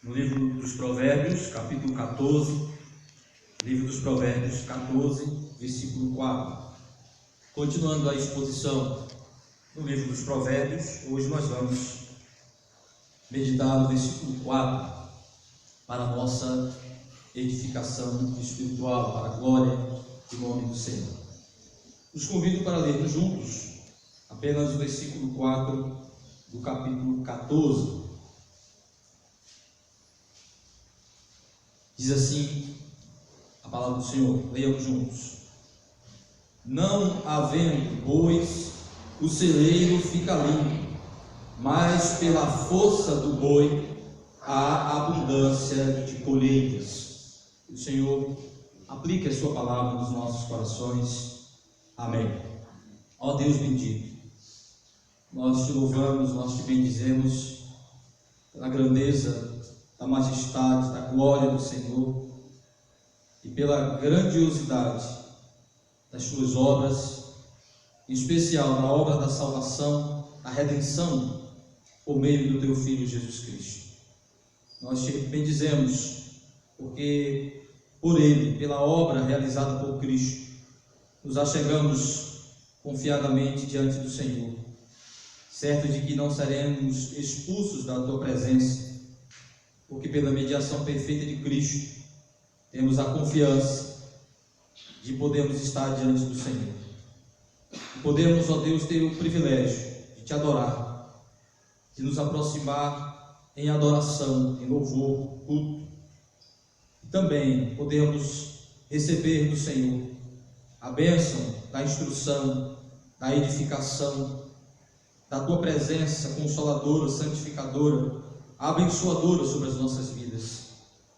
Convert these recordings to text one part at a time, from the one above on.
no livro dos Provérbios, capítulo 14, livro dos Provérbios 14, versículo 4. Continuando a exposição no livro dos Provérbios, hoje nós vamos meditar no versículo 4 para a nossa edificação espiritual, para a glória do nome do Senhor. Os convido para lermos juntos apenas o versículo 4 do capítulo 14. Diz assim a palavra do Senhor, leiamos juntos. Não havendo bois, o celeiro fica limpo, mas pela força do boi há abundância de colheitas. O Senhor aplique a sua palavra nos nossos corações. Amém. Ó Deus bendito, nós te louvamos, nós te bendizemos pela grandeza da majestade, da glória do Senhor e pela grandiosidade das suas obras, em especial na obra da salvação, da redenção por meio do teu Filho Jesus Cristo. Nós te bendizemos porque por ele, pela obra realizada por Cristo, nos achegamos confiadamente diante do Senhor, certos de que não seremos expulsos da tua presença, porque pela mediação perfeita de Cristo temos a confiança de podermos estar diante do Senhor. E podemos, ó Deus, ter o privilégio de te adorar, de nos aproximar em adoração, em louvor, culto. E também podemos receber do Senhor a bênção da instrução, da edificação, da tua presença consoladora, santificadora, abençoadora sobre as nossas vidas.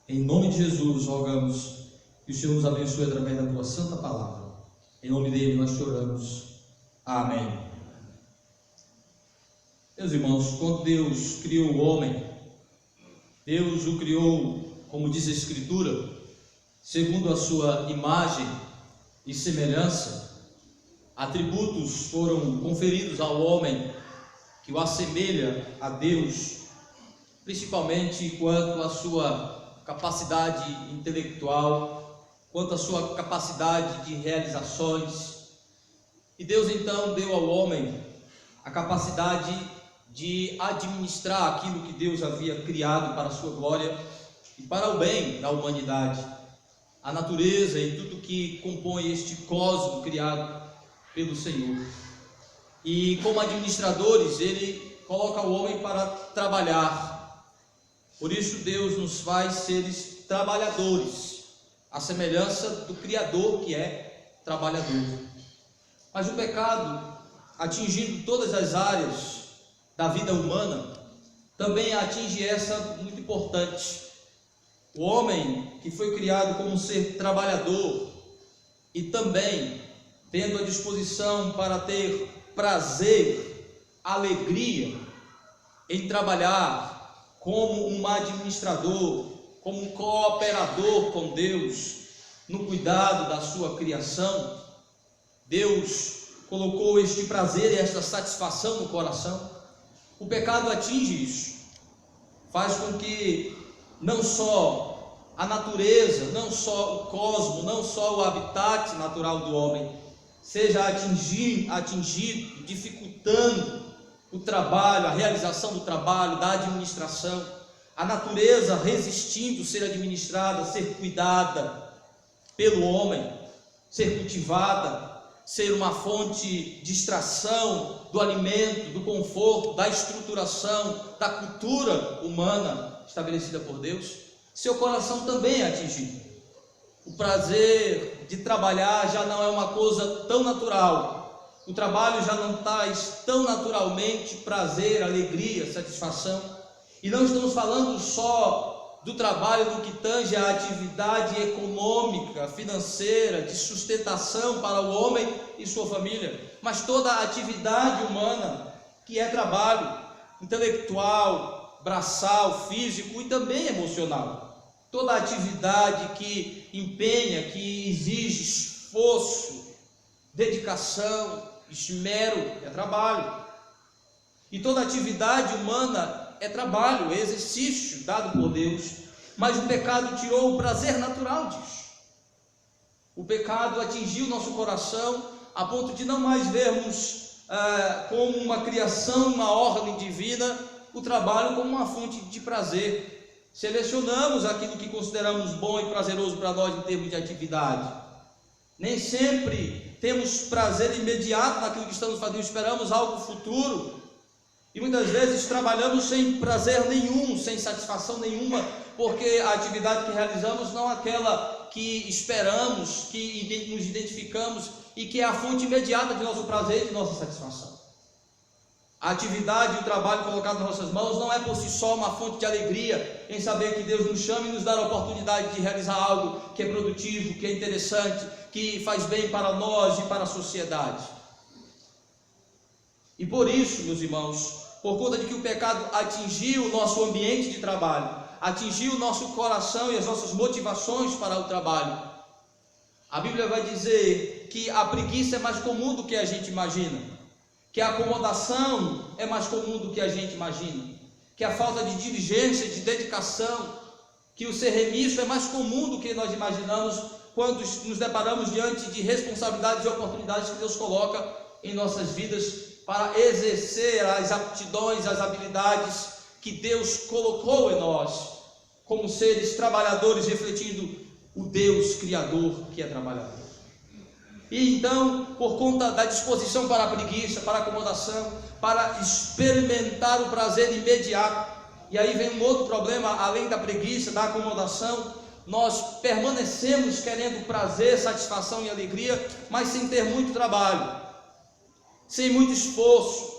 Em nome de Jesus, rogamos que o Senhor nos abençoe através da tua santa palavra. Em nome dele nós te oramos. Amém. Meus irmãos, quando Deus criou o homem, Deus o criou, como diz a Escritura, segundo a sua imagem e semelhança. Atributos foram conferidos ao homem que o assemelha a Deus, principalmente quanto à sua capacidade intelectual, quanto à sua capacidade de realizações. E Deus então deu ao homem a capacidade de administrar aquilo que Deus havia criado para a sua glória e para o bem da humanidade, a natureza e tudo que compõe este cosmo criado pelo Senhor. E como administradores, ele coloca o homem para trabalhar. Por isso Deus nos faz seres trabalhadores, à semelhança do Criador, que é trabalhador. Mas o pecado, atingindo todas as áreas da vida humana, também atinge essa muito importante. O homem que foi criado como um ser trabalhador e também tendo a disposição para ter prazer, alegria em trabalhar como um administrador, como um cooperador com Deus no cuidado da sua criação. Deus colocou este prazer e esta satisfação no coração. O pecado atinge isso, faz com que não só a natureza, não só o cosmo, não só o habitat natural do homem seja atingido, dificultando o trabalho, a realização do trabalho, da administração, a natureza resistindo ser administrada, ser cuidada pelo homem, ser cultivada, ser uma fonte de extração do alimento, do conforto, da estruturação, da cultura humana estabelecida por Deus. Seu coração também é atingido. O prazer de trabalhar já não é uma coisa tão natural. O trabalho já não traz tão naturalmente prazer, alegria, satisfação. E não estamos falando só do trabalho no que tange à atividade econômica, financeira, de sustentação para o homem e sua família, mas toda a atividade humana que é trabalho intelectual, braçal, físico e também emocional. Toda atividade que empenha, que exige esforço, dedicação, esmero, é trabalho. E toda atividade humana é trabalho, é exercício dado por Deus, mas o pecado tirou o prazer natural disso. O pecado atingiu nosso coração a ponto de não mais vermos como uma criação, uma ordem divina, o trabalho como uma fonte de prazer. Selecionamos aquilo que consideramos bom e prazeroso para nós em termos de atividade. Nem sempre temos prazer imediato naquilo que estamos fazendo, esperamos algo futuro. E muitas vezes trabalhamos sem prazer nenhum, sem satisfação nenhuma, porque a atividade que realizamos não é aquela que esperamos, que nos identificamos e que é a fonte imediata de nosso prazer e de nossa satisfação. A atividade e o trabalho colocado nas nossas mãos não é por si só uma fonte de alegria em saber que Deus nos chama e nos dá a oportunidade de realizar algo que é produtivo, que é interessante, que faz bem para nós e para a sociedade. E por isso, meus irmãos, por conta de que o pecado atingiu o nosso ambiente de trabalho, atingiu o nosso coração e as nossas motivações para o trabalho, a Bíblia vai dizer que a preguiça é mais comum do que a gente imagina, que a acomodação é mais comum do que a gente imagina, que a falta de diligência, de dedicação, que o ser remisso é mais comum do que nós imaginamos quando nos deparamos diante de responsabilidades e oportunidades que Deus coloca em nossas vidas para exercer as aptidões, as habilidades que Deus colocou em nós, como seres trabalhadores, refletindo o Deus Criador que é trabalhador. E então, por conta da disposição para a preguiça, para a acomodação, para experimentar o prazer imediato, e aí vem um outro problema, além da preguiça, da acomodação, nós permanecemos querendo prazer, satisfação e alegria, mas sem ter muito trabalho, sem muito esforço.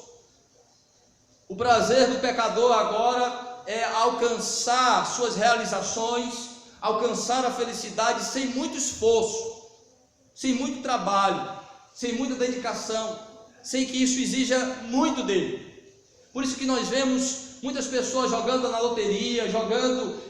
O prazer do pecador agora é alcançar suas realizações, alcançar a felicidade sem muito esforço, sem muito trabalho, sem muita dedicação, sem que isso exija muito dele. Por isso que nós vemos muitas pessoas jogando na loteria, jogando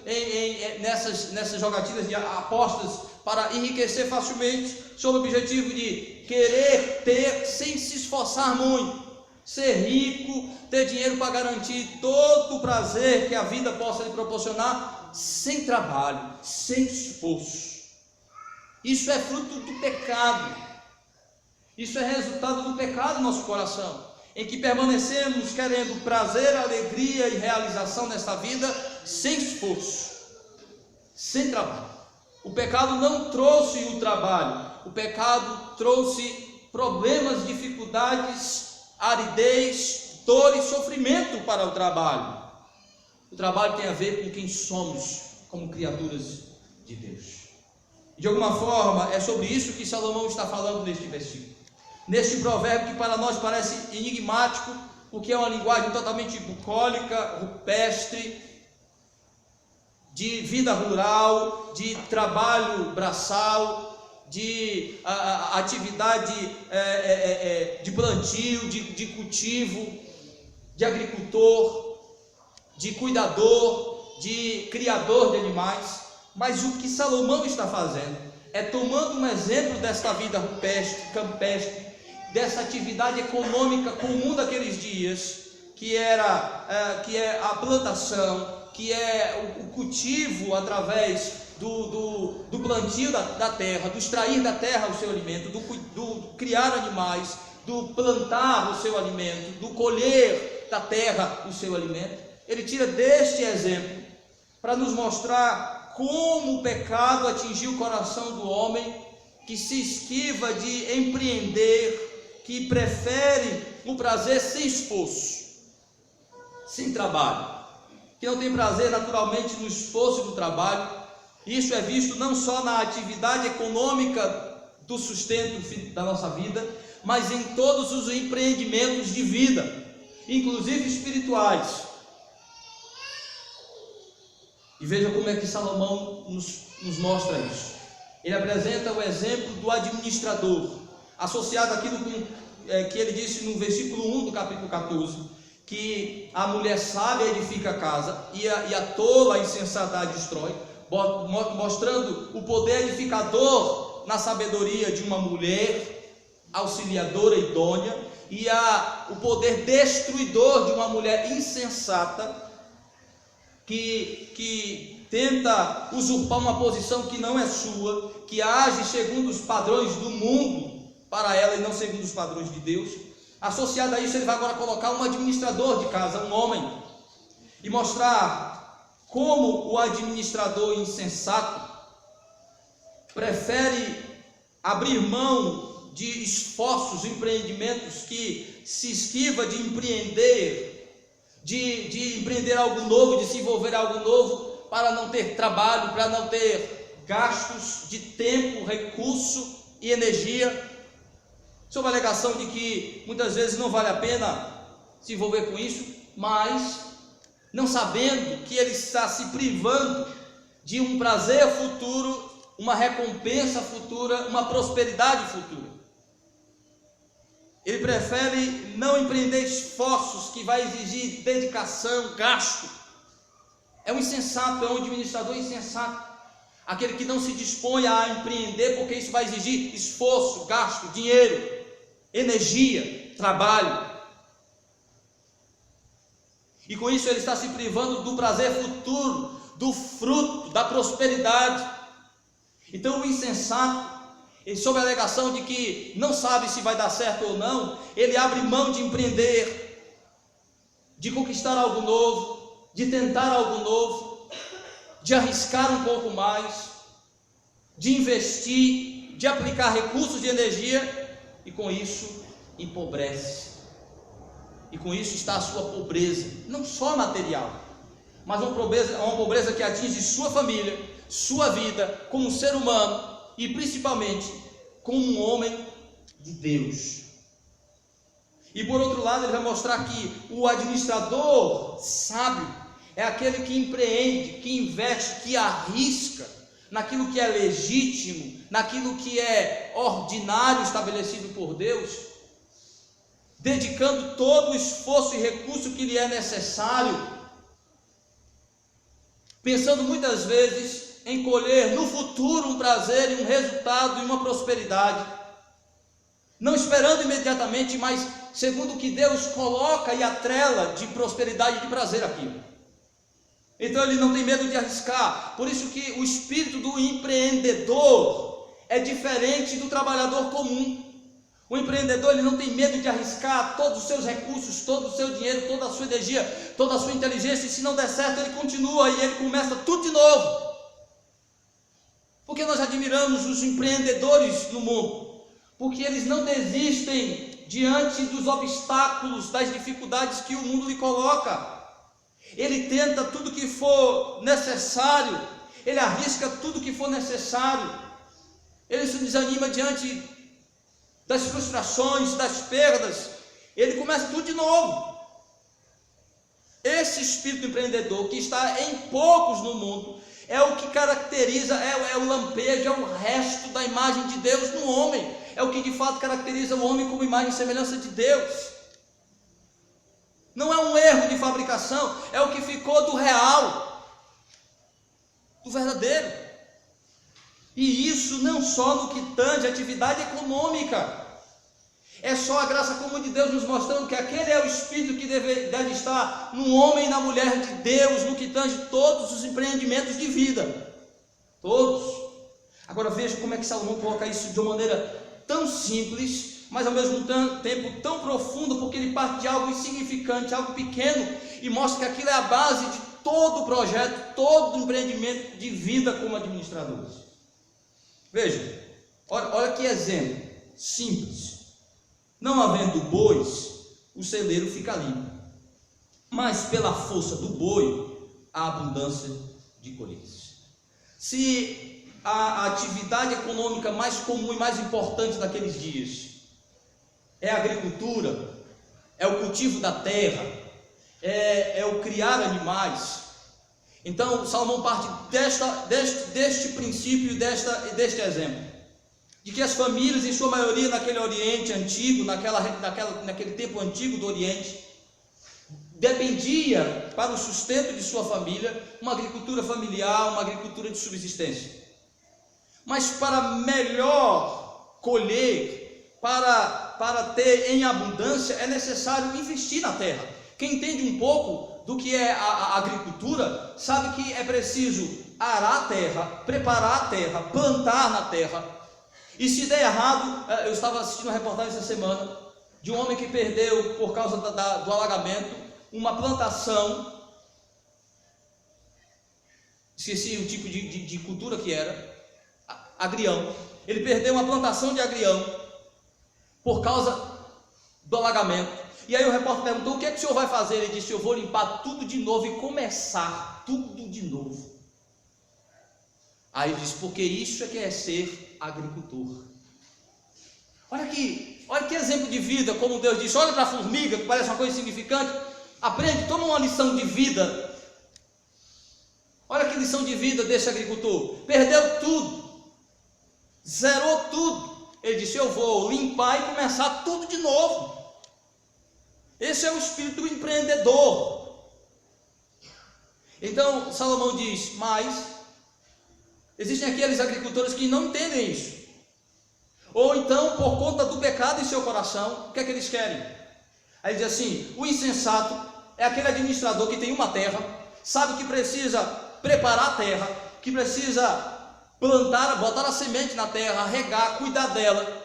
nessas jogatinas de apostas para enriquecer facilmente, sob o objetivo de querer ter sem se esforçar muito, ser rico, ter dinheiro para garantir todo o prazer que a vida possa lhe proporcionar, sem trabalho, sem esforço. Isso é fruto do pecado, isso é resultado do pecado no nosso coração, em que permanecemos querendo prazer, alegria e realização nesta vida, sem esforço, sem trabalho. O pecado não trouxe o trabalho, o pecado trouxe problemas, dificuldades, aridez, dor e sofrimento para o trabalho. O trabalho tem a ver com quem somos como criaturas de Deus. De alguma forma, é sobre isso que Salomão está falando neste versículo. Neste provérbio que para nós parece enigmático, porque é uma linguagem totalmente bucólica, rupestre, de vida rural, de trabalho braçal, de atividade de plantio, de cultivo, de agricultor, de cuidador, de criador de animais. Mas o que Salomão está fazendo é tomando um exemplo desta vida rupestre, campestre, dessa atividade econômica comum daqueles dias, que é a plantação, que é o cultivo através do plantio da terra, do extrair da terra o seu alimento, do criar animais, do plantar o seu alimento, do colher da terra o seu alimento. Ele tira deste exemplo para nos mostrar como o pecado atingiu o coração do homem, que se esquiva de empreender, que prefere o prazer sem esforço, sem trabalho, que não tem prazer naturalmente no esforço do trabalho. Isso é visto não só na atividade econômica do sustento da nossa vida, mas em todos os empreendimentos de vida, inclusive espirituais. E veja como é que Salomão nos mostra isso. Ele apresenta o exemplo do administrador, associado àquilo que ele disse no versículo 1 do capítulo 14, que a mulher sábia edifica a casa e a tola, a insensata a destrói, mostrando o poder edificador na sabedoria de uma mulher auxiliadora idônea, e o poder destruidor de uma mulher insensata que tenta usurpar uma posição que não é sua, que age segundo os padrões do mundo para ela e não segundo os padrões de Deus. Associado a isso, ele vai agora colocar um administrador de casa, um homem, e mostrar como o administrador insensato prefere abrir mão de esforços, empreendimentos, que se esquiva de empreender, de empreender algo novo, de se envolver em algo novo, para não ter trabalho, para não ter gastos de tempo, recurso e energia, sob a alegação de que muitas vezes não vale a pena se envolver com isso, mas não sabendo que ele está se privando de um prazer futuro, uma recompensa futura, uma prosperidade futura. Ele prefere não empreender esforços que vai exigir dedicação, gasto. É um insensato, é um administrador insensato, aquele que não se dispõe a empreender, porque isso vai exigir esforço, gasto, dinheiro, energia, trabalho. E com isso ele está se privando do prazer futuro, do fruto, da prosperidade. Então o insensato, sob a alegação de que não sabe se vai dar certo ou não, ele abre mão de empreender, de conquistar algo novo, de tentar algo novo, de arriscar um pouco mais, de investir, de aplicar recursos de energia, e com isso empobrece. E com isso está a sua pobreza, não só material, mas uma pobreza que atinge sua família, sua vida como ser humano e principalmente como um homem de Deus. E por outro lado, ele vai mostrar que o administrador sábio é aquele que empreende, que investe, que arrisca naquilo que é legítimo, naquilo que é ordinário estabelecido por Deus, dedicando todo o esforço e recurso que lhe é necessário, pensando muitas vezes em colher no futuro um prazer e um resultado e uma prosperidade, não esperando imediatamente, mas segundo o que Deus coloca e atrela de prosperidade e de prazer aquilo. Então ele não tem medo de arriscar. Por isso que o espírito do empreendedor é diferente do trabalhador comum. O empreendedor, ele não tem medo de arriscar todos os seus recursos, todo o seu dinheiro, toda a sua energia, toda a sua inteligência, e se não der certo, ele continua e ele começa tudo de novo. Porque nós admiramos os empreendedores no mundo, porque eles não desistem diante dos obstáculos, das dificuldades que o mundo lhe coloca. Ele tenta tudo que for necessário, ele arrisca tudo que for necessário, ele se desanima diante das frustrações, das perdas, ele começa tudo de novo. Esse espírito empreendedor que está em poucos no mundo é o que caracteriza, é o lampejo, é o resto da imagem de Deus no homem, é o que de fato caracteriza o homem como imagem e semelhança de Deus. Não é um erro de fabricação, é o que ficou do real, do verdadeiro. E isso não só no que tange a atividade econômica, é só a graça comum de Deus nos mostrando que aquele é o espírito que deve estar no homem e na mulher de Deus, no que tange todos os empreendimentos de vida, todos. Agora veja como é que Salomão coloca isso de uma maneira tão simples, mas ao mesmo tempo tão profundo, porque ele parte de algo insignificante, algo pequeno, e mostra que aquilo é a base de todo o projeto, todo o empreendimento de vida como administradores. Veja, olha que exemplo simples. Não havendo bois, o celeiro fica limpo, mas pela força do boi, há abundância de colheitas. Se a atividade econômica mais comum e mais importante daqueles dias é a agricultura, é o cultivo da terra, é o criar animais, então Salomão parte deste princípio, deste exemplo, de que as famílias, em sua maioria, naquele Oriente antigo, naquele tempo antigo do Oriente, dependia para o sustento de sua família uma agricultura familiar, uma agricultura de subsistência. Mas para melhor colher, para ter em abundância, é necessário investir na terra. Quem entende um pouco do que é a agricultura, sabe que é preciso arar a terra, preparar a terra, plantar na terra. E se der errado, eu estava assistindo uma reportagem essa semana de um homem que perdeu, por causa do alagamento, uma plantação. Esqueci o tipo de cultura que era, agrião. Ele perdeu uma plantação de agrião por causa do alagamento. E aí o repórter perguntou: o que é que o senhor vai fazer? Ele disse: eu vou limpar tudo de novo e começar tudo de novo. Aí ele disse: porque isso é que é ser agricultor. Olha que exemplo de vida, como Deus disse. Olha para a formiga, que parece uma coisa insignificante. Aprende, toma uma lição de vida. Olha que lição de vida desse agricultor. Perdeu tudo, zerou tudo. Ele disse: eu vou limpar e começar tudo de novo. Esse é o espírito do empreendedor. Então Salomão diz: mas existem aqueles agricultores que não entendem isso, ou então por conta do pecado em seu coração, o que é que eles querem? Aí diz assim: o insensato é aquele administrador que tem uma terra, sabe que precisa preparar a terra, que precisa plantar, botar a semente na terra, regar, cuidar dela,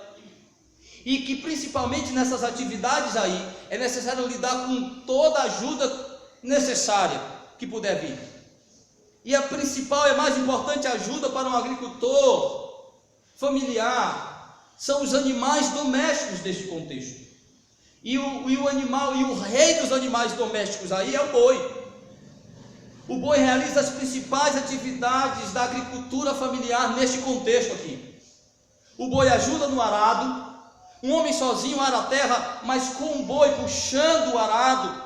e que principalmente nessas atividades aí é necessário lidar com toda a ajuda necessária que puder vir. E a principal e mais importante ajuda para um agricultor familiar são os animais domésticos deste contexto. E o animal, e o rei dos animais domésticos aí é o boi. O boi realiza as principais atividades da agricultura familiar neste contexto aqui. O boi ajuda no arado. Um homem sozinho ara a terra, mas com um boi puxando o arado,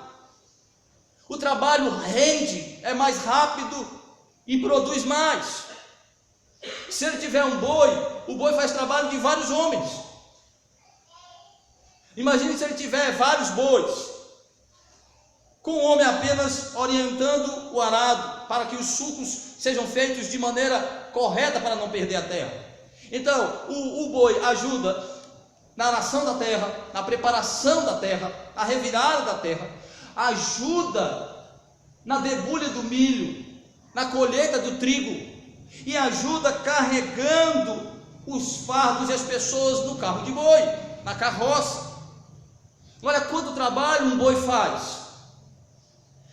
o trabalho rende, é mais rápido e produz mais. Se ele tiver um boi, o boi faz trabalho de vários homens. Imagine se ele tiver vários bois, com um homem apenas orientando o arado, para que os sulcos sejam feitos de maneira correta para não perder a terra. Então, o boi ajuda na aração da terra, na preparação da terra, na revirada da terra, ajuda na debulha do milho, na colheita do trigo, e ajuda carregando os fardos e as pessoas no carro de boi, na carroça. Olha quanto trabalho um boi faz.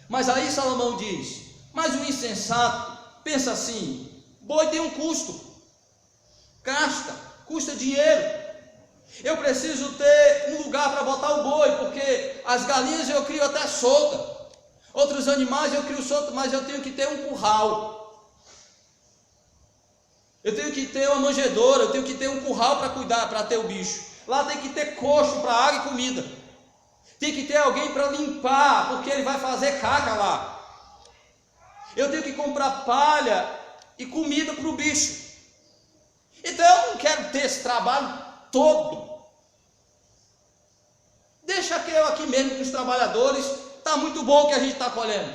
Mas aí Salomão diz: mas o insensato pensa assim: boi tem um custo, gasta, custa dinheiro. Eu preciso ter um lugar para botar o boi, porque as galinhas eu crio até solta, outros animais eu crio solto, mas eu tenho que ter um curral, eu tenho que ter uma manjedoura, eu tenho que ter um curral para cuidar, para ter o bicho. Lá tem que ter coxo para água e comida, tem que ter alguém para limpar, porque ele vai fazer caca lá. Eu tenho que comprar palha e comida para o bicho. Então eu não quero ter esse trabalho todo. Deixa que eu aqui mesmo com os trabalhadores, está muito bom o que a gente está colhendo.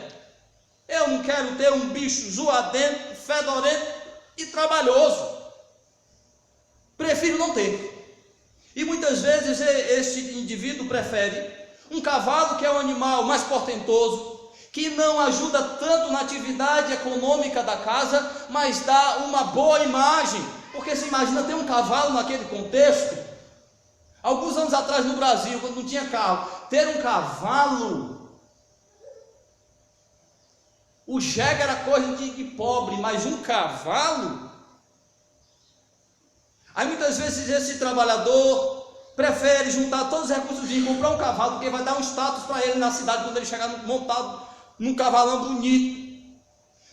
Eu não quero ter um bicho zoadento, fedorento e trabalhoso. Prefiro não ter. E muitas vezes esse indivíduo prefere um cavalo, que é um animal mais portentoso, que não ajuda tanto na atividade econômica da casa, mas dá uma boa imagem. Porque se imagina ter um cavalo naquele contexto. Alguns anos atrás no Brasil, quando não tinha carro, ter um cavalo, o jegue era coisa de pobre, mas um cavalo. Aí muitas vezes esse trabalhador prefere juntar todos os recursos e comprar um cavalo, porque vai dar um status para ele na cidade quando ele chegar montado num cavalão bonito,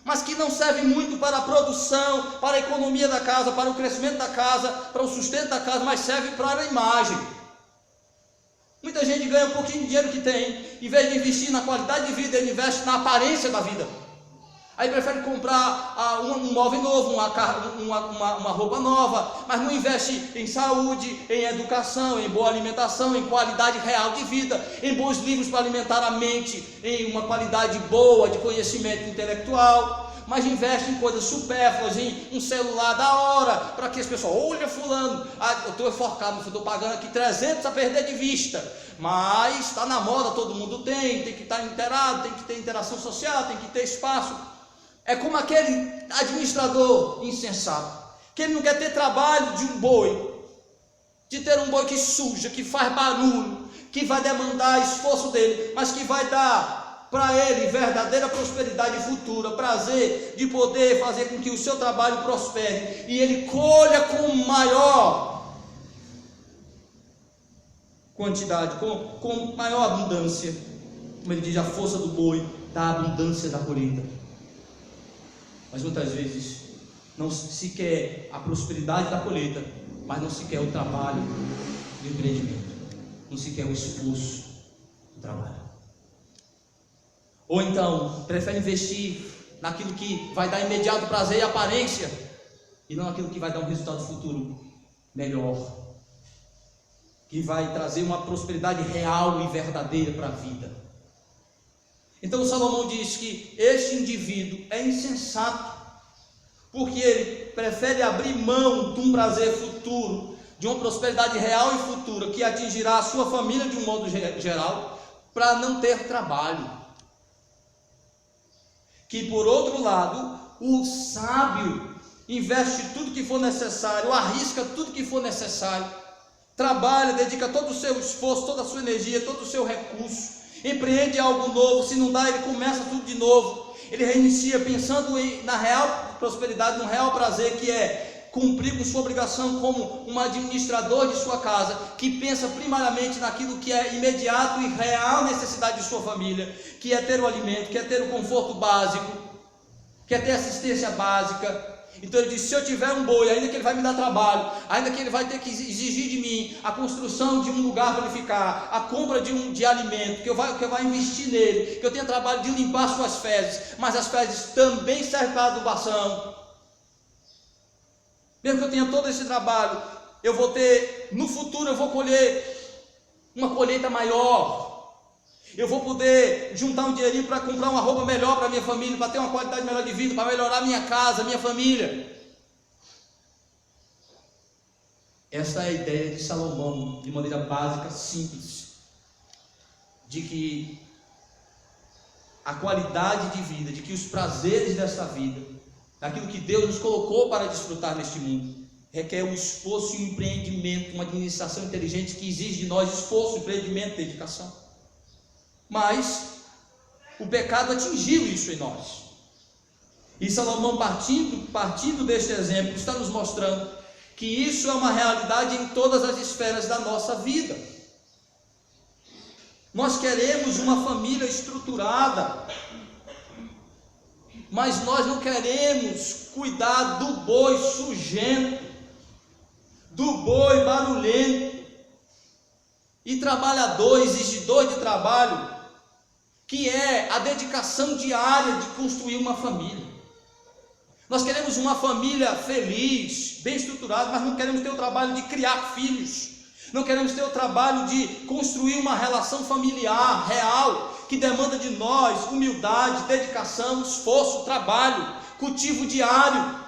mas que não serve muito para a produção, para a economia da casa, para o crescimento da casa, para o sustento da casa, mas serve para a imagem. Muita gente ganha um pouquinho de dinheiro que tem, em vez de investir na qualidade de vida, ele investe na aparência da vida. Aí prefere comprar um móvel novo, uma roupa nova, mas não investe em saúde, em educação, em boa alimentação, em qualidade real de vida, em bons livros para alimentar a mente, em uma qualidade boa de conhecimento intelectual. mas investe em coisas supérfluas, em um celular da hora, para que as pessoas, olha fulano, eu estou enforcado, eu estou pagando aqui 300 a perder de vista, mas está na moda, todo mundo tem que estar inteirado, tem que ter interação social, tem que ter espaço. É como aquele administrador insensato, que ele não quer ter trabalho de um boi, de ter um boi que suja, que faz barulho, que vai demandar esforço dele, mas que vai dar para ele verdadeira prosperidade futura, prazer de poder fazer com que o seu trabalho prospere, e ele colha com maior quantidade, com maior abundância, como ele diz, a força do boi, da abundância da colheita. Mas muitas vezes não se quer a prosperidade da colheita, mas não se quer o trabalho do empreendimento, não se quer o esforço do trabalho. Ou então, prefere investir naquilo que vai dar imediato prazer e aparência, e não naquilo que vai dar um resultado futuro melhor, que vai trazer uma prosperidade real e verdadeira para a vida. Então Salomão diz que este indivíduo é insensato, porque ele prefere abrir mão de um prazer futuro, de uma prosperidade real e futura, que atingirá a sua família de um modo geral, para não ter trabalho. Que por outro lado, o sábio investe tudo que for necessário, arrisca tudo que for necessário, trabalha, dedica todo o seu esforço, toda a sua energia, todo o seu recurso, empreende algo novo. Se não dá, ele começa tudo de novo, ele reinicia pensando na real prosperidade, no real prazer, que é cumprir com sua obrigação como um administrador de sua casa, que pensa primariamente naquilo que é imediato e real necessidade de sua família, que é ter o alimento, que é ter o conforto básico, que é ter assistência básica. Então ele diz, se eu tiver um boi, ainda que ele vai me dar trabalho, ainda que ele vai ter que exigir de mim a construção de um lugar para ele ficar, a compra de alimento, que eu vai investir nele, que eu tenha trabalho de limpar suas fezes, mas as fezes também servem para adubação. Mesmo que eu tenha todo esse trabalho, eu vou ter, no futuro eu vou colher uma colheita maior, eu vou poder juntar um dinheirinho para comprar uma roupa melhor para minha família, para ter uma qualidade melhor de vida, para melhorar minha casa, minha família. Essa é a ideia de Salomão, de maneira básica, simples, de que a qualidade de vida, de que os prazeres desta vida, daquilo que Deus nos colocou para desfrutar neste mundo, requer um esforço e um empreendimento, uma administração inteligente que exige de nós esforço, empreendimento, dedicação. Mas o pecado atingiu isso em nós, e Salomão, partindo deste exemplo, está nos mostrando que isso é uma realidade em todas as esferas da nossa vida. Nós queremos uma família estruturada, mas nós não queremos cuidar do boi sujento, do boi barulhento e trabalhador, exigidor de trabalho, que é a dedicação diária de construir uma família. Nós queremos uma família feliz, bem estruturada, mas não queremos ter o trabalho de criar filhos, não queremos ter o trabalho de construir uma relação familiar real, que demanda de nós humildade, dedicação, esforço, trabalho, cultivo diário.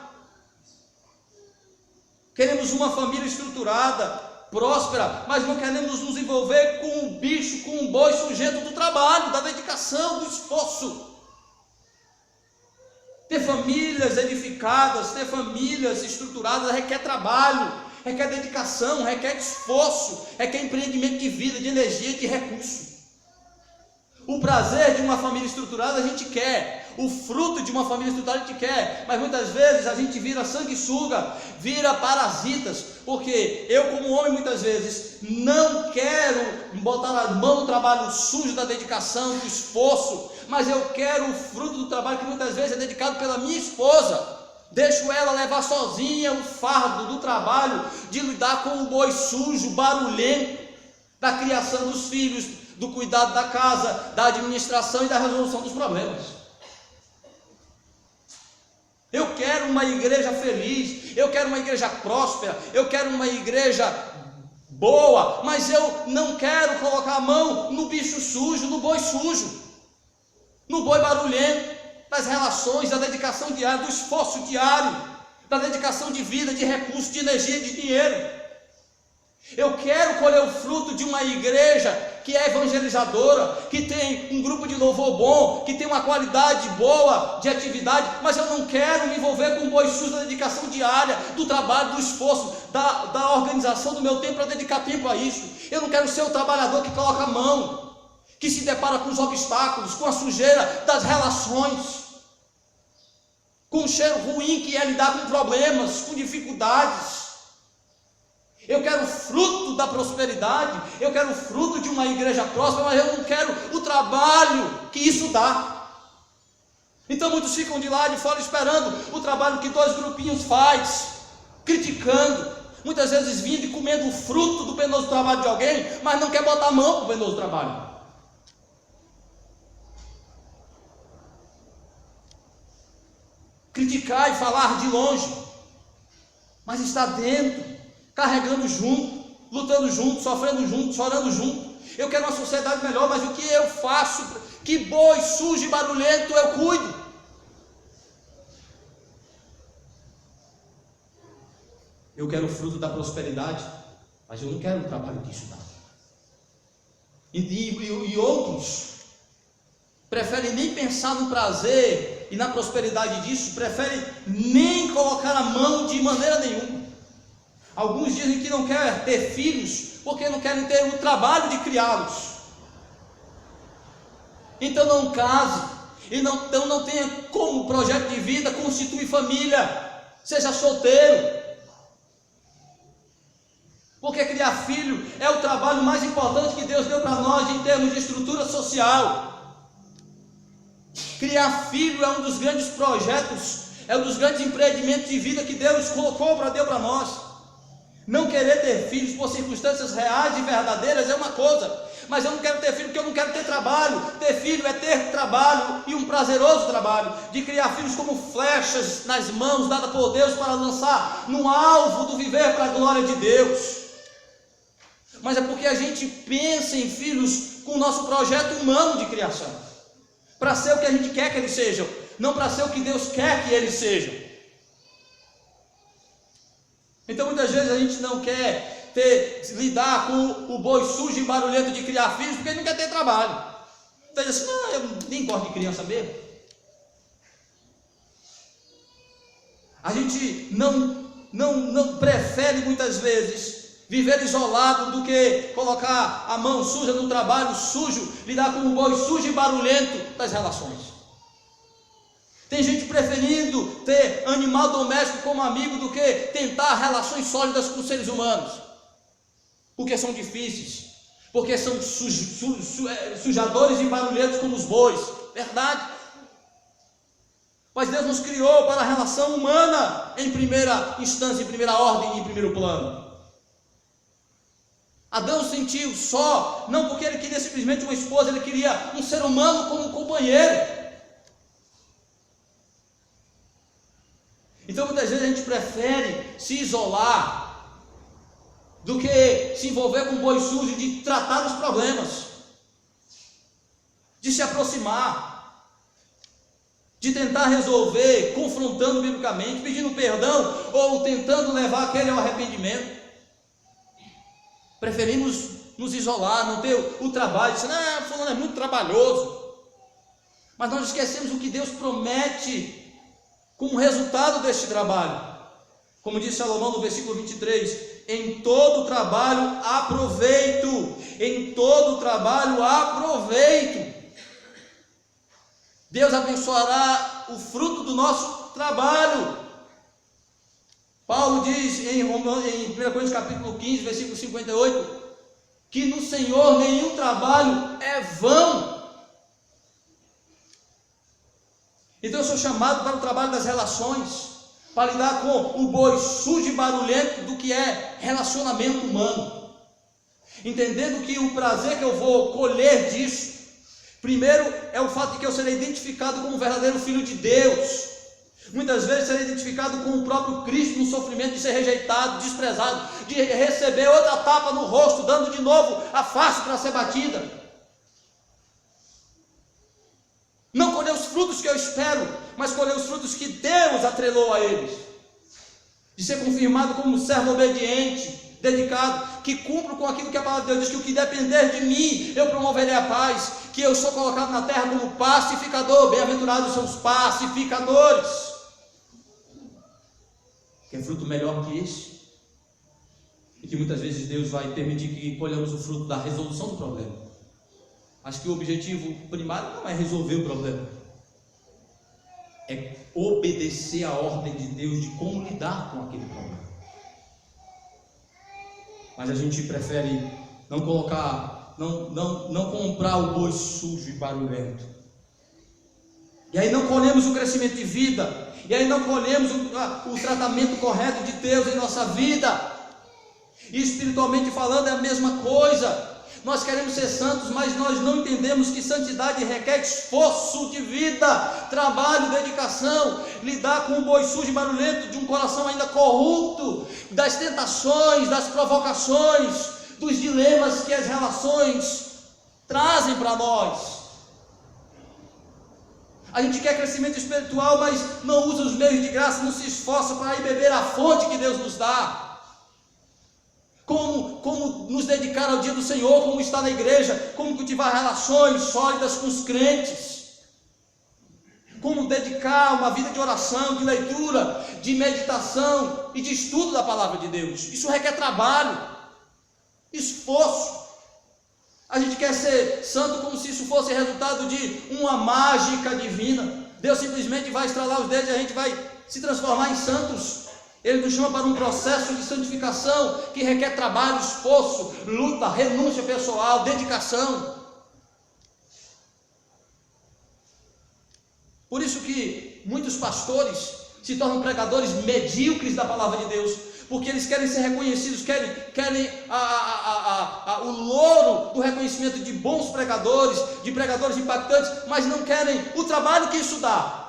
Queremos uma família estruturada, próspera, mas não queremos nos envolver com um bicho, com um boi sujeito do trabalho, da dedicação, do esforço. Ter famílias edificadas, ter famílias estruturadas requer trabalho, requer dedicação, requer esforço, requer empreendimento de vida, de energia, de recurso. O prazer de uma família estruturada a gente quer, o fruto de uma família estruturada a gente quer, mas muitas vezes a gente vira sanguessuga, vira parasitas, porque eu, como homem, muitas vezes não quero botar a mão no trabalho sujo da dedicação, do esforço, mas eu quero o fruto do trabalho que muitas vezes é dedicado pela minha esposa. Deixo ela levar sozinha o fardo do trabalho, de lidar com o boi sujo, barulhento, da criação dos filhos, do cuidado da casa, da administração e da resolução dos problemas. Eu quero uma igreja feliz, eu quero uma igreja próspera, eu quero uma igreja boa, mas eu não quero colocar a mão no bicho sujo, no boi sujo, no boi barulhento, das relações, da dedicação diária, do esforço diário, da dedicação de vida, de recursos, de energia, de dinheiro. Eu quero colher o fruto de uma igreja que é evangelizadora, que tem um grupo de louvor bom, que tem uma qualidade boa de atividade, mas eu não quero me envolver com boi sujo da dedicação diária, do trabalho, do esforço, da organização do meu tempo para dedicar tempo a isso. Eu não quero ser o trabalhador que coloca a mão, que se depara com os obstáculos, com a sujeira das relações, com o cheiro ruim que é lidar com problemas, com dificuldades. Eu quero o fruto da prosperidade, eu quero o fruto de uma igreja próspera, mas eu não quero o trabalho que isso dá. Então muitos ficam de lá de fora esperando o trabalho que dois grupinhos faz, criticando, muitas vezes vindo e comendo o fruto do penoso trabalho de alguém, mas não quer botar a mão para o penoso trabalho. Criticar e falar de longe, mas está dentro, carregando junto, lutando junto, sofrendo junto, chorando junto. Eu quero uma sociedade melhor, mas o que eu faço? Que boi sujo e barulhento eu cuido? Eu quero o fruto da prosperidade, mas eu não quero o trabalho que isso dá. E outros preferem nem pensar no prazer e na prosperidade disso, preferem nem colocar a mão de maneira nenhuma. Alguns dizem que não querem ter filhos porque não querem ter o trabalho de criá-los. Então não case, então não tenha como projeto de vida constituir família, seja solteiro. Porque criar filho é o trabalho mais importante que Deus deu para nós em termos de estrutura social. Criar filho é um dos grandes projetos, é um dos grandes empreendimentos de vida que Deus colocou deu para nós. Não querer ter filhos por circunstâncias reais e verdadeiras é uma coisa, mas eu não quero ter filho porque eu não quero ter trabalho. Ter filho é ter trabalho, e um prazeroso trabalho, de criar filhos como flechas nas mãos dadas por Deus para lançar no alvo do viver para a glória de Deus. Mas é porque a gente pensa em filhos com o nosso projeto humano de criação, para ser o que a gente quer que eles sejam, não para ser o que Deus quer que eles sejam. Então muitas vezes a gente não quer lidar com o boi sujo e barulhento de criar filhos, porque ele não quer ter trabalho. Então diz assim, não, eu nem gosto de criança mesmo. A gente não prefere muitas vezes viver isolado do que colocar a mão suja no trabalho sujo, lidar com o boi sujo e barulhento das relações. Tem gente preferindo ter animal doméstico como amigo do que tentar relações sólidas com seres humanos, porque são difíceis, porque são sujadores e barulhentos como os bois. Verdade. Mas Deus nos criou para a relação humana em primeira instância, em primeira ordem, em primeiro plano. Adão se sentiu só, não porque ele queria simplesmente uma esposa, ele queria um ser humano como um companheiro. Então muitas vezes a gente prefere se isolar do que se envolver com boi sujo, de tratar os problemas, de se aproximar, de tentar resolver, confrontando biblicamente, pedindo perdão ou tentando levar aquele ao arrependimento. Preferimos nos isolar, não ter o trabalho, dizendo, fulano é muito trabalhoso. Mas nós esquecemos o que Deus promete como resultado deste trabalho. Como diz Salomão no versículo 23, em todo trabalho há proveito, em todo trabalho há proveito. Deus abençoará o fruto do nosso trabalho. Paulo diz em 1 Coríntios capítulo 15, versículo 58, que no Senhor nenhum trabalho é vão. Então eu sou chamado para o trabalho das relações, para lidar com o boi sujo e barulhento do que é relacionamento humano, entendendo que o prazer que eu vou colher disso, primeiro é o fato de que eu serei identificado como um verdadeiro filho de Deus. Muitas vezes serei identificado com o próprio Cristo no sofrimento de ser rejeitado, desprezado, de receber outra tapa no rosto, dando de novo a face para ser batida. Não colher os frutos frutos que eu espero, mas colher os frutos que Deus atrelou a eles. De ser confirmado como um servo obediente, dedicado, que cumpro com aquilo que a palavra de Deus diz, que o que depender de mim, eu promoverei a paz, que eu sou colocado na terra como pacificador. Bem-aventurados são os pacificadores. Quer fruto melhor que esse? E que muitas vezes Deus vai permitir que colhamos o fruto da resolução do problema. Acho que o objetivo primário não é resolver o problema, é obedecer a ordem de Deus de como lidar com aquele problema. Mas a gente prefere não comprar o boi sujo e barulhento. E aí não colhemos o crescimento de vida, e aí não colhemos o tratamento correto de Deus em nossa vida. E espiritualmente falando é a mesma coisa. Nós queremos ser santos, mas nós não entendemos que santidade requer esforço de vida, trabalho, dedicação, lidar com o boi sujo e barulhento de um coração ainda corrupto, das tentações, das provocações, dos dilemas que as relações trazem para nós. A gente quer crescimento espiritual, mas não usa os meios de graça, não se esforça para ir beber a fonte que Deus nos dá. Como nos dedicar ao dia do Senhor, como estar na igreja, como cultivar relações sólidas com os crentes, como dedicar uma vida de oração, de leitura, de meditação e de estudo da palavra de Deus. Isso requer trabalho, esforço. A gente quer ser santo como se isso fosse resultado de uma mágica divina. Deus simplesmente vai estralar os dedos e a gente vai se transformar em santos. Ele nos chama para um processo de santificação que requer trabalho, esforço, luta, renúncia pessoal, dedicação. Por isso que muitos pastores se tornam pregadores medíocres da palavra de Deus, porque eles querem ser reconhecidos, querem o louro do reconhecimento de bons pregadores, de pregadores impactantes, mas não querem o trabalho que isso dá.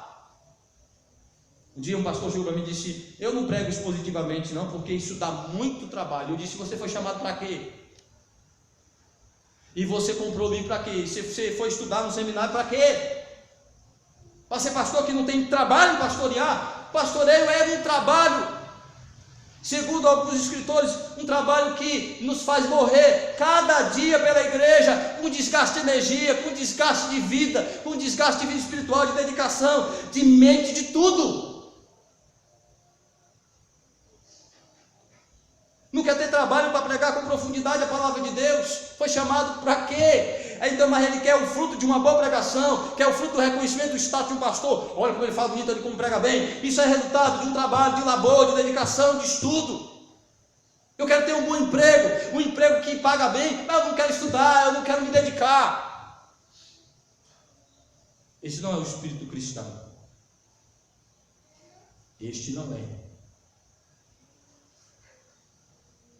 Um dia um pastor chegou para mim e disse: eu não prego expositivamente não, porque isso dá muito trabalho. Eu disse: você foi chamado para quê? E você comprou o livro para quê? Você foi estudar no seminário para quê? Para ser pastor que não tem trabalho em pastorear? Pastoreio é um trabalho, segundo alguns escritores, um trabalho que nos faz morrer cada dia pela igreja, com desgaste de energia, com desgaste de vida, com desgaste de vida espiritual, de dedicação, de mente, de tudo. Não quer ter trabalho para pregar com profundidade a palavra de Deus? Foi chamado para quê? Então, mas ele quer o fruto de uma boa pregação, quer o fruto do reconhecimento do status de um pastor. Olha como ele fala bonito, ele como prega bem. Isso é resultado de um trabalho de labor, de dedicação, de estudo. Eu quero ter um bom emprego, um emprego que paga bem, mas eu não quero estudar, eu não quero me dedicar. Esse não é o espírito cristão. Este não é.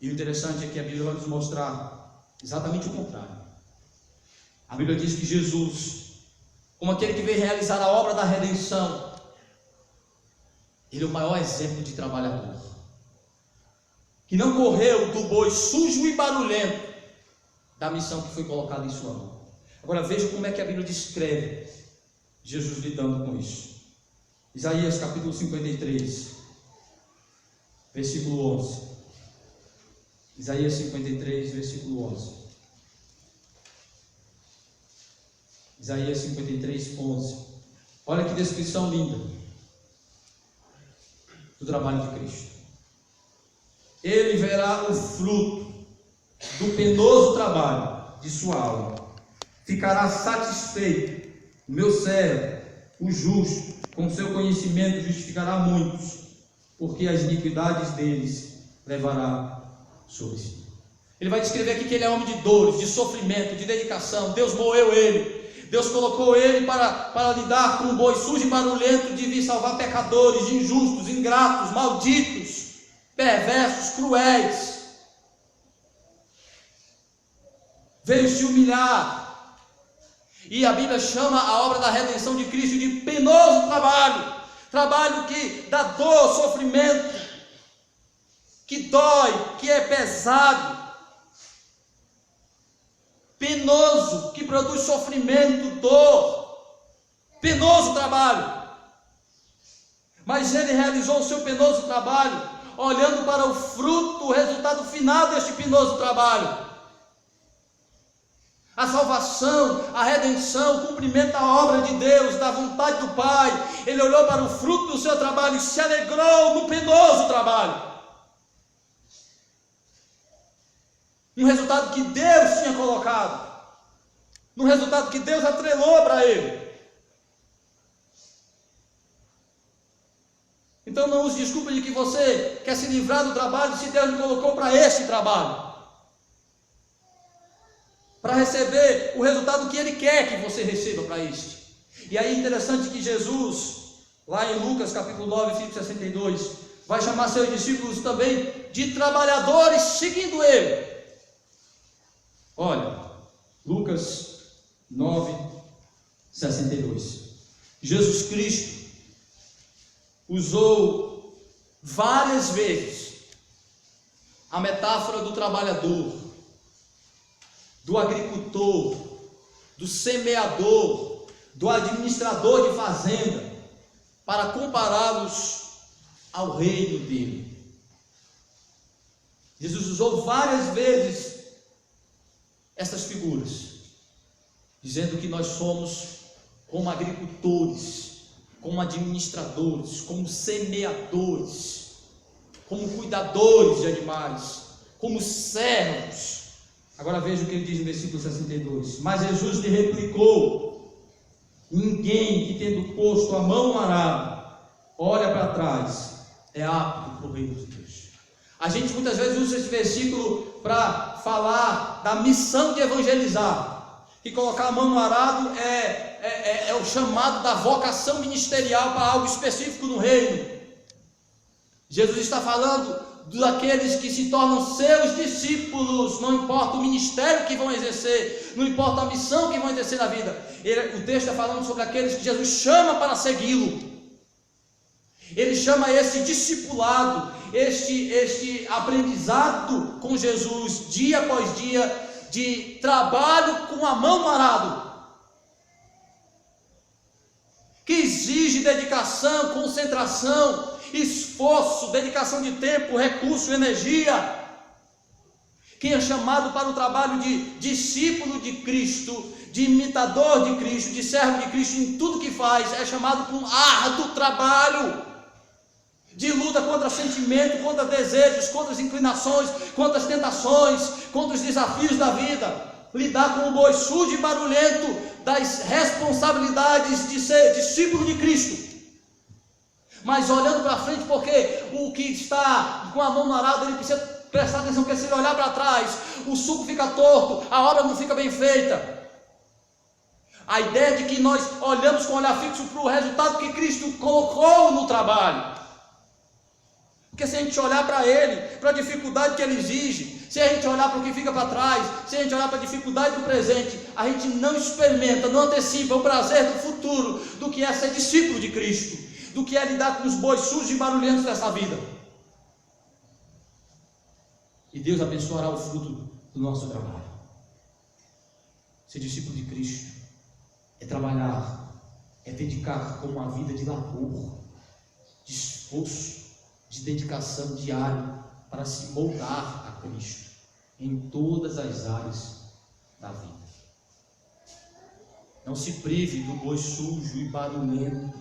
E o interessante é que a Bíblia vai nos mostrar exatamente o contrário. A Bíblia diz que Jesus, como aquele que veio realizar a obra da redenção, ele é o maior exemplo de trabalhador, que não correu do boi sujo e barulhento da missão que foi colocada em sua mão. Agora veja como é que a Bíblia descreve Jesus lidando com isso. Isaías capítulo 53, versículo 11. Isaías 53, versículo 11. Isaías 53, 11. Olha que descrição linda do trabalho de Cristo. Ele verá o fruto do penoso trabalho de sua alma. Ficará satisfeito. O meu servo, o justo, com seu conhecimento justificará muitos, porque as iniquidades deles levará sobre si. Ele vai descrever aqui que ele é homem de dores, de sofrimento, de dedicação. Deus moeu ele. Deus colocou ele para lidar com um boi sujo e barulhento, de vir salvar pecadores, injustos, ingratos, malditos, perversos, cruéis. Veio se humilhar. E a Bíblia chama a obra da redenção de Cristo de penoso trabalho. Trabalho que dá dor, sofrimento, que dói, que é pesado, penoso, que produz sofrimento, dor, penoso trabalho. Mas ele realizou o seu penoso trabalho, olhando para o fruto, o resultado final deste penoso trabalho. A salvação, a redenção, o cumprimento da obra de Deus, da vontade do Pai. Ele olhou para o fruto do seu trabalho e se alegrou no penoso trabalho. Um resultado que Deus tinha colocado, um resultado que Deus atrelou para ele. Então não use desculpa de que você quer se livrar do trabalho se Deus lhe colocou para este trabalho, para receber o resultado que Ele quer que você receba para este. E aí é interessante que Jesus, lá em Lucas capítulo 9, versículo 62, vai chamar seus discípulos também de trabalhadores seguindo Ele. Olha, Lucas 9, 62. Jesus Cristo usou várias vezes a metáfora do trabalhador, do agricultor, do semeador, do administrador de fazenda, para compará-los ao reino dele. Jesus usou várias vezes essas figuras, dizendo que nós somos como agricultores, como administradores, como semeadores, como cuidadores de animais, como servos. Agora veja o que ele diz no versículo 62. Mas Jesus lhe replicou: ninguém que tendo posto a mão no arado, olha para trás, é apto para o reino de Deus. A gente muitas vezes usa esse versículo para falar da missão de evangelizar, que colocar a mão no arado é o chamado da vocação ministerial para algo específico no reino. Jesus está falando daqueles que se tornam seus discípulos, não importa o ministério que vão exercer, não importa a missão que vão exercer na vida. O texto está falando sobre aqueles que Jesus chama para segui-lo. Ele chama esse discipulado, este aprendizado com Jesus, dia após dia, de trabalho com a mão no arado, que exige dedicação, concentração, esforço, dedicação de tempo, recurso, energia. Quem é chamado para o trabalho de discípulo de Cristo, de imitador de Cristo, de servo de Cristo em tudo que faz, é chamado para um árduo trabalho de luta contra sentimentos, contra desejos, contra as inclinações, contra as tentações, contra os desafios da vida. Lidar com o boi sujo e barulhento das responsabilidades de ser discípulo de Cristo. Mas olhando para frente, porque o que está com a mão no arado, ele precisa prestar atenção, porque se ele olhar para trás, o suco fica torto, a obra não fica bem feita. A ideia de que nós olhamos com o olhar fixo para o resultado que Cristo colocou no trabalho. Porque se a gente olhar para ele, para a dificuldade que ele exige, se a gente olhar para o que fica para trás, se a gente olhar para a dificuldade do presente, a gente não experimenta, não antecipa o prazer do futuro, do que é ser discípulo de Cristo, do que é lidar com os bois sujos e barulhentos dessa vida. E Deus abençoará o fruto do nosso trabalho. Ser discípulo de Cristo é trabalhar, é dedicar com uma vida de labor, de esforço, de dedicação diária para se moldar a Cristo em todas as áreas da vida. Não se prive do boi sujo e barulhento.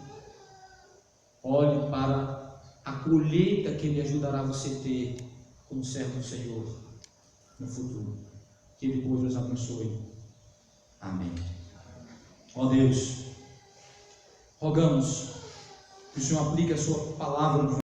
Olhe para a colheita que Ele ajudará você a ter como servo do Senhor no futuro. Que Ele possa nos abençoe. Amém. Ó Deus, rogamos que o Senhor aplique a sua palavra no